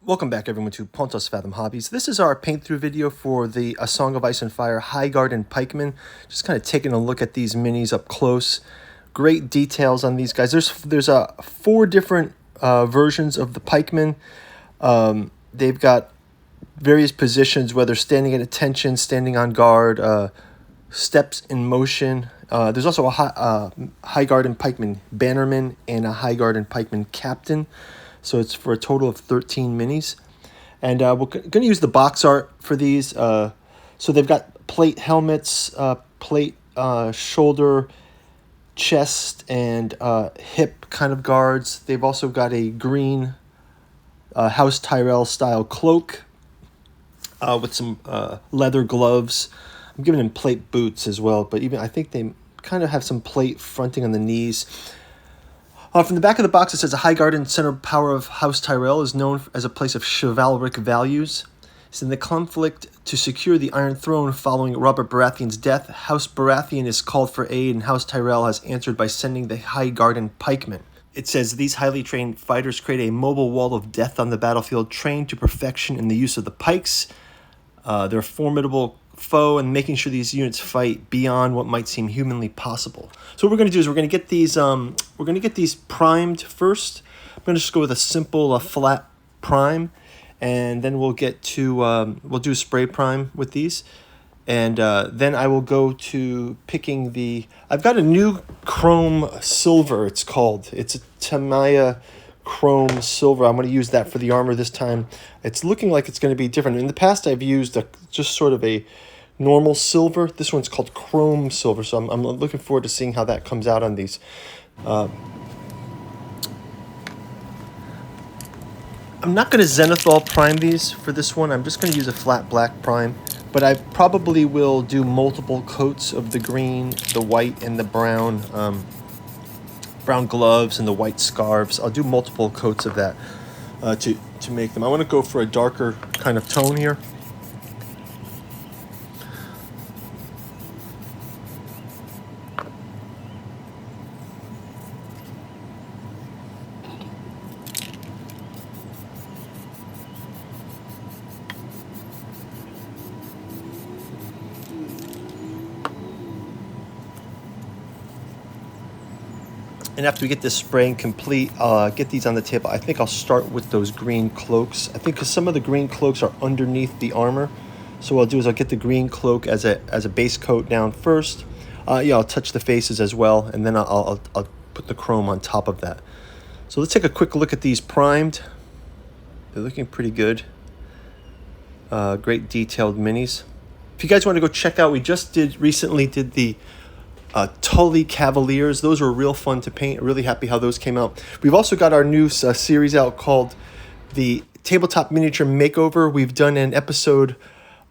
Welcome back everyone to Pontos Fathom Hobbies. This is our paint through video for the A Song of Ice and Fire Highgarden Pikemen. Just kind of taking a look at these minis up close. Great details on these guys. There's four different versions of the Pikemen. They've got various positions, whether standing at attention, standing on guard, steps in motion. There's also a Highgarden Pikeman Bannerman and a Highgarden Pikeman Captain. So it's for a total of 13 minis. And we're going to use the box art for these. So they've got plate helmets, plate shoulder, chest, and hip kind of guards. They've also got a green House Tyrell style cloak with some leather gloves. I'm giving them plate boots as well, but even I think they kind of have some plate fronting on the knees. From the back of the box, it says, a Highgarden center power of House Tyrell is known as a place of chivalric values. It's in the conflict to secure the Iron Throne following Robert Baratheon's death. House Baratheon is called for aid, and House Tyrell has answered by sending the Highgarden Pikemen. It says, these highly trained fighters create a mobile wall of death on the battlefield, trained to perfection in the use of the pikes. They're a formidable foe, and making sure these units fight beyond what might seem humanly possible. So what we're going to do is we're going to get these primed first. I'm going to just go with a simple flat prime, and then we'll get to we'll do a spray prime with these, and then I will go to picking the. I've got a new chrome silver. It's called. It's a Tamiya chrome silver. I'm going to use that for the armor this time. It's looking like it's going to be different. In the past, I've used just sort of a normal silver. This one's called chrome silver, so I'm looking forward to seeing how that comes out on these. I'm not going to zenithal prime these for this one. I'm just going to use a flat black prime, but I probably will do multiple coats of the green, the white, and the brown brown gloves and the white scarves. I'll do multiple coats of that to make them. I want to go for a darker kind of tone here. And after we get this spraying complete, get these on the table, I think I'll start with those green cloaks. I think because some of the green cloaks are underneath the armor. So what I'll do is I'll get the green cloak as a base coat down first. I'll touch the faces as well, and then I'll put the chrome on top of that. So let's take a quick look at these primed. They're looking pretty good. Great detailed minis. If you guys want to go check out, we just recently did the Tully Cavaliers. Those were real fun to paint. Really happy how those came out. We've also got our new series out called the Tabletop Miniature Makeover. We've done an episode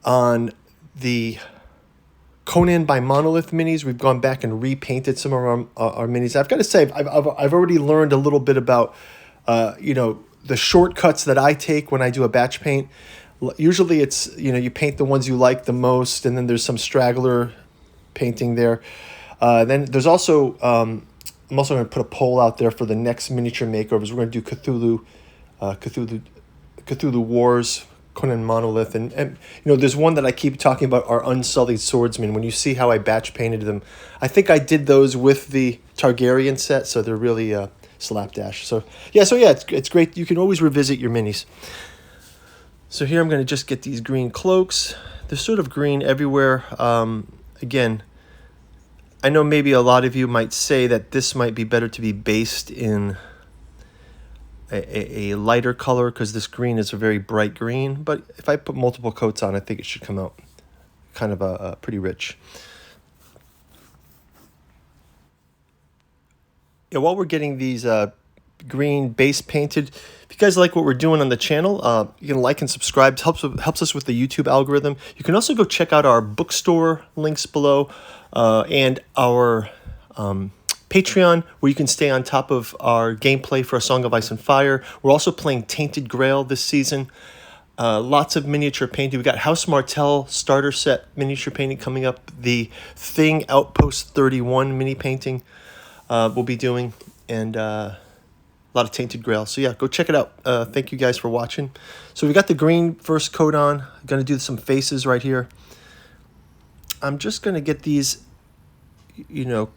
on the Conan by Monolith minis. We've gone back and repainted some of our minis. I've got to say, I've already learned a little bit about the shortcuts that I take when I do a batch paint. Usually it's you paint the ones you like the most, and then there's some straggler painting there. Then there's also, I'm also going to put a poll out there for the next miniature makeovers. We're going to do Cthulhu Wars, Conan Monolith, and there's one that I keep talking about, our Unsullied Swordsmen. When you see how I batch painted them, I think I did those with the Targaryen set, so they're really slapdash. So it's great. You can always revisit your minis. So here I'm going to just get these green cloaks. They're sort of green everywhere. Again, I know maybe a lot of you might say that this might be better to be based in a lighter color because this green is a very bright green. But if I put multiple coats on, I think it should come out kind of pretty rich. While we're getting these green base painted, if you guys like what we're doing on the channel, you can like and subscribe. It helps us with the YouTube algorithm. You can also go check out our bookstore links below and our Patreon, where you can stay on top of our gameplay for A Song of Ice and Fire. We're also playing Tainted Grail this season. Lots of miniature painting. We got House Martell starter set miniature painting coming up. The Thing Outpost 31 mini painting we'll be doing. And A lot of Tainted Grail. So yeah, go check it out. Thank you guys for watching. So we got the green first coat on. I'm going to do some faces right here. I'm just going to get these, you know,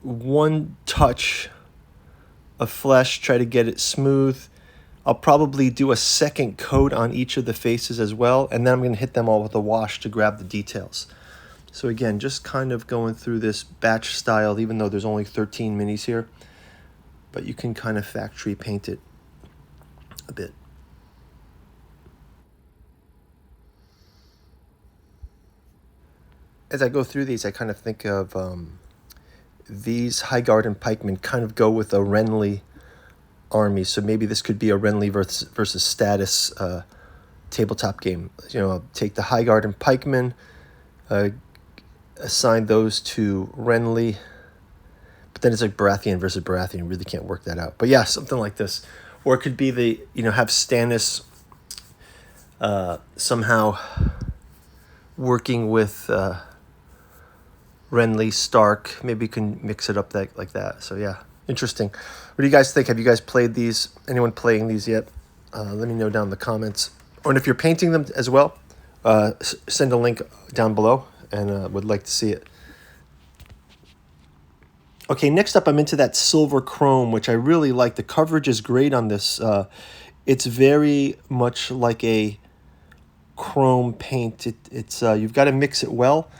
one touch of flesh, try to get it smooth. I'll probably do a second coat on each of the faces as well, and then I'm going to hit them all with a wash to grab the details. So again, just kind of going through this batch style, even though there's only 13 minis here, but you can kind of factory paint it a bit. As I go through these, I kind of think of these Highgarden Pikemen kind of go with a Renly army. So maybe this could be a Renly versus Status tabletop game. You know, take the Highgarden Pikemen, assign those to Renly, but then it's like Baratheon versus Baratheon. You really can't work that out. But yeah, something like this. Or it could be the, you know, have Stannis somehow working with Renly Stark. Maybe you can mix it up like that. So yeah, interesting. What do you guys think? Have you guys played these? Anyone playing these yet? Let me know down in the comments. Or if you're painting them as well, send a link down below, and would like to see it. Okay, next up I'm into that silver chrome, which I really like. The coverage is great on this. It's very much like a chrome paint. It's you've got to mix it well,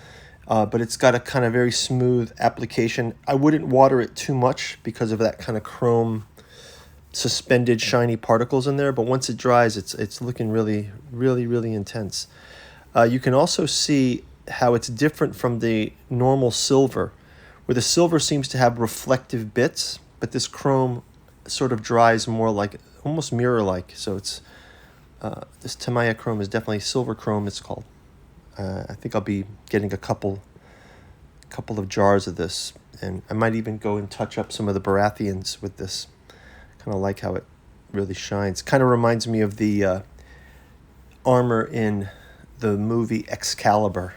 but it's got a kind of very smooth application. I wouldn't water it too much because of that kind of chrome suspended shiny particles in there, but once it dries, it's looking really, really, really intense. You can also see how it's different from the normal silver, where the silver seems to have reflective bits, but this chrome sort of dries more like, almost mirror-like. So it's this Tamiya chrome is definitely silver chrome, it's called. I think I'll be getting a couple of jars of this, and I might even go and touch up some of the Baratheons with this. Kind of like how it really shines. Kind of reminds me of the armor in the movie Excalibur,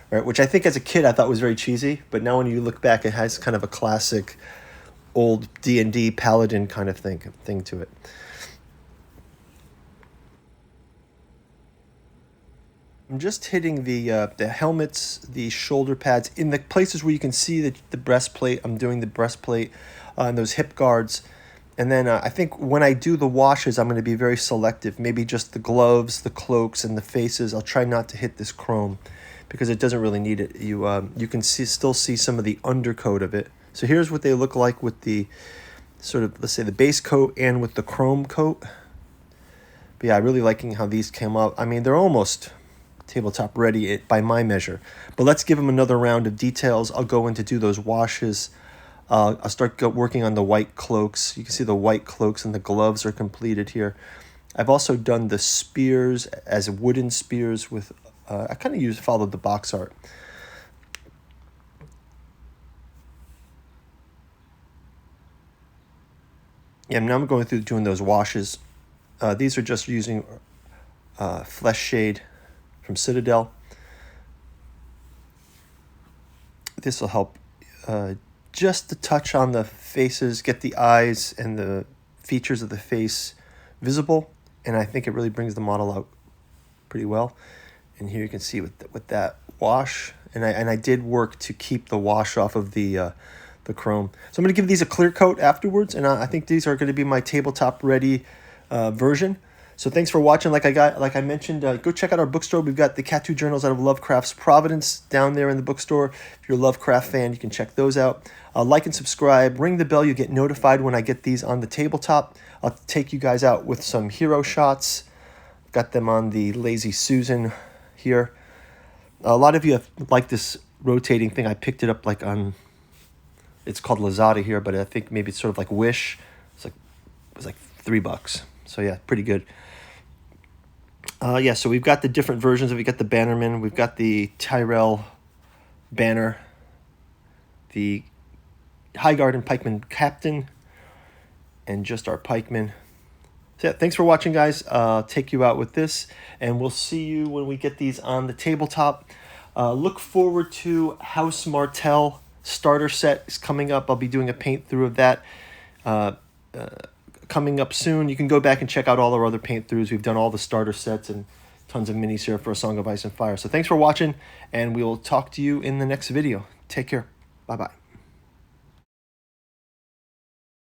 right? Which I think as a kid I thought was very cheesy, but now when you look back, it has kind of a classic old D&D paladin kind of thing to it. I'm just hitting the helmets, the shoulder pads, in the places where you can see the breastplate. I'm doing the breastplate and those hip guards. And then I think when I do the washes, I'm going to be very selective. Maybe just the gloves, the cloaks, and the faces. I'll try not to hit this chrome because it doesn't really need it. You can still see some of the undercoat of it. So here's what they look like with the sort of, let's say, the base coat and with the chrome coat. But yeah, I'm really liking how these came up. I mean, they're almost tabletop ready by my measure. But let's give them another round of details. I'll go in to do those washes. I'll start working on the white cloaks. You can see the white cloaks and the gloves are completed here. I've also done the spears as wooden spears with, I kind of followed the box art. Yeah, now I'm going through doing those washes. These are just using Flesh Shade from Citadel. This will help just to touch on the faces, get the eyes and the features of the face visible, and I think it really brings the model out pretty well. And here you can see with that wash, and I did work to keep the wash off of the chrome. So I'm going to give these a clear coat afterwards, and I think these are going to be my tabletop ready version. So thanks for watching. Like I mentioned, go check out our bookstore. We've got the Cat 2 journals out of Lovecraft's Providence down there in the bookstore. If you're a Lovecraft fan, you can check those out. Like and subscribe. Ring the bell. You get notified when I get these on the tabletop. I'll take you guys out with some hero shots. Got them on the Lazy Susan here. A lot of you have liked this rotating thing. I picked it up like on, it's called Lazada here, but I think maybe it's sort of like Wish. It was like $3. So yeah, pretty good. Yeah, so we've got the different versions of it. We've got the Bannerman, we've got the Tyrell banner, the Highgarden Pikeman Captain, and just our Pikemen. So yeah, thanks for watching, guys. Take you out with this, and we'll see you when we get these on the tabletop. Look forward to House Martell starter set is coming up. I'll be doing a paint through of that. coming up soon. You can go back and check out all our other paint throughs. We've done all the starter sets and tons of minis here for A Song of Ice and Fire. So thanks for watching, and we will talk to you in the next video. Take care. Bye-bye.